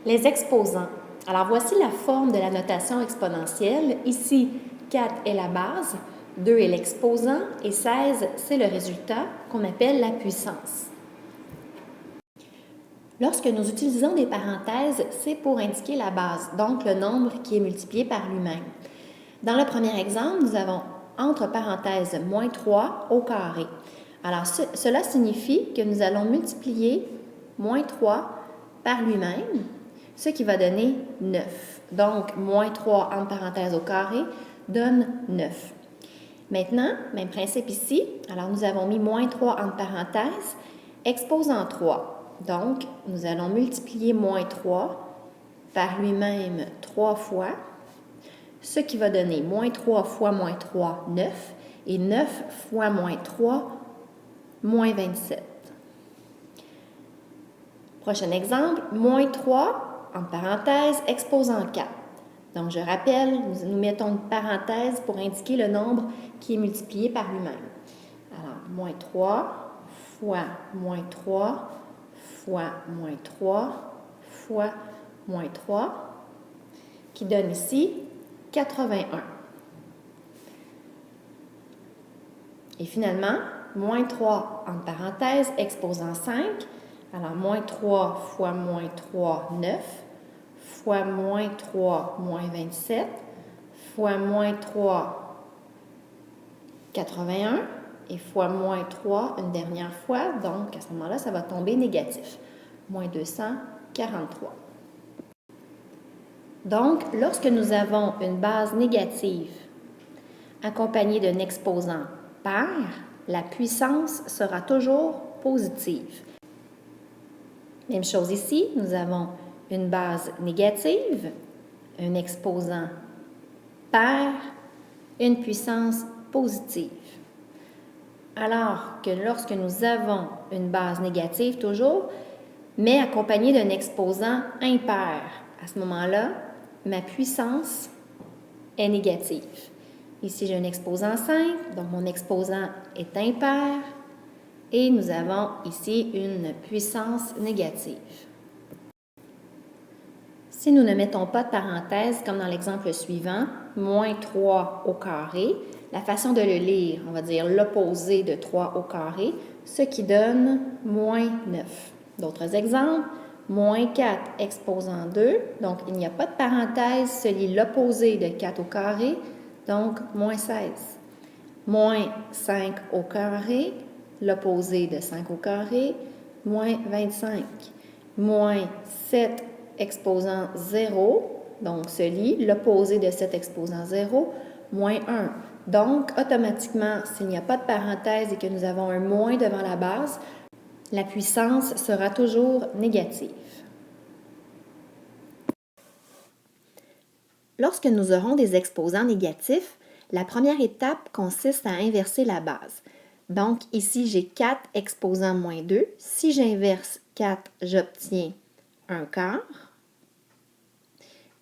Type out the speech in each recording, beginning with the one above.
Les exposants. Alors, voici la forme de la notation exponentielle. Ici, 4 est la base, 2 est l'exposant et 16, c'est le résultat qu'on appelle la puissance. Lorsque nous utilisons des parenthèses, c'est pour indiquer la base, donc le nombre qui est multiplié par lui-même. Dans le premier exemple, nous avons entre parenthèses moins 3 au carré. Alors, cela signifie que nous allons multiplier moins 3 par lui-même, ce qui va donner 9. Donc, moins 3 entre parenthèses au carré donne 9. Maintenant, même principe ici. Alors, nous avons mis moins 3 entre parenthèses, exposant 3. Donc, nous allons multiplier moins 3 par lui-même 3 fois, ce qui va donner moins 3 fois moins 3, 9, et 9 fois moins 3, moins 27. Prochain exemple, moins 3, entre parenthèses, exposant 4. Donc, je rappelle, nous mettons une parenthèse pour indiquer le nombre qui est multiplié par lui-même. Alors, moins 3 fois moins 3 fois moins 3 fois moins 3, qui donne ici 81. Et finalement, moins 3 entre parenthèses, exposant 5. Alors, moins 3 fois moins 3, 9, fois moins 3, moins 27, fois moins 3, 81, et fois moins 3 une dernière fois. Donc, à ce moment-là, ça va tomber négatif. Moins 243. Donc, lorsque nous avons une base négative accompagnée d'un exposant pair, la puissance sera toujours positive. Même chose ici, nous avons une base négative, un exposant pair, une puissance positive. Alors que lorsque nous avons une base négative toujours, mais accompagnée d'un exposant impair, à ce moment-là, ma puissance est négative. Ici, j'ai un exposant 5, donc mon exposant est impair, et nous avons ici une puissance négative. Si nous ne mettons pas de parenthèse, comme dans l'exemple suivant, moins 3 au carré, la façon de le lire, on va dire l'opposé de 3 au carré, ce qui donne moins 9. D'autres exemples, moins 4 exposant 2, donc il n'y a pas de parenthèse, se lit l'opposé de 4 au carré, donc moins 16. Moins 5 au carré, l'opposé de 5 au carré, moins 25. Moins 7 exposant 0, donc se lit l'opposé de 7 exposant 0, moins 1. Donc, automatiquement, s'il n'y a pas de parenthèse et que nous avons un moins devant la base, la puissance sera toujours négative. Lorsque nous aurons des exposants négatifs, la première étape consiste à inverser la base. Donc, ici, j'ai 4 exposant moins 2. Si j'inverse 4, j'obtiens un quart.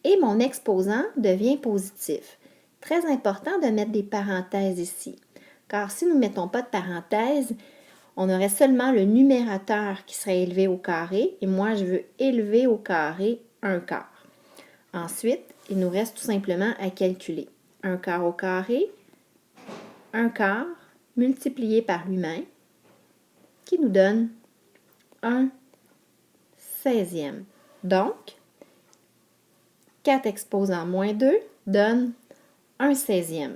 Et mon exposant devient positif. Très important de mettre des parenthèses ici, car si nous ne mettons pas de parenthèses, on aurait seulement le numérateur qui serait élevé au carré, et moi, je veux élever au carré un quart. Ensuite, il nous reste tout simplement à calculer. Un quart au carré, un quart multiplié par lui-même, qui nous donne un 16e. Donc, 4 exposant moins 2 donne un 16e.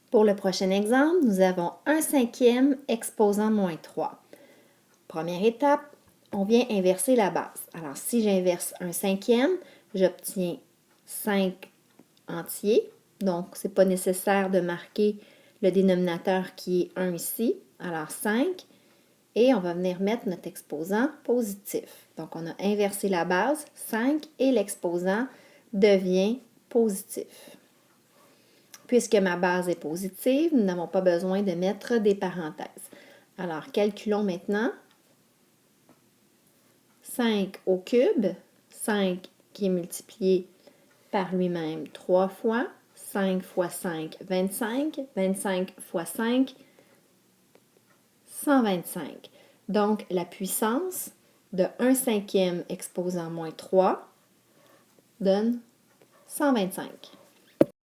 Pour le prochain exemple, nous avons un 5e exposant moins 3. Première étape, on vient inverser la base. Alors, si j'inverse un 5e, j'obtiens 5 entiers. Donc, ce n'est pas nécessaire de marquer le dénominateur qui est 1 ici. Alors, 5. Et on va venir mettre notre exposant positif. Donc, on a inversé la base, 5, et l'exposant devient positif. Puisque ma base est positive, nous n'avons pas besoin de mettre des parenthèses. Alors, calculons maintenant. 5 au cube, 5 qui est multiplié par lui-même 3 fois, 5 fois 5, 25, 25 fois 5, 125. Donc, la puissance de 1/5 exposant moins 3 donne 125.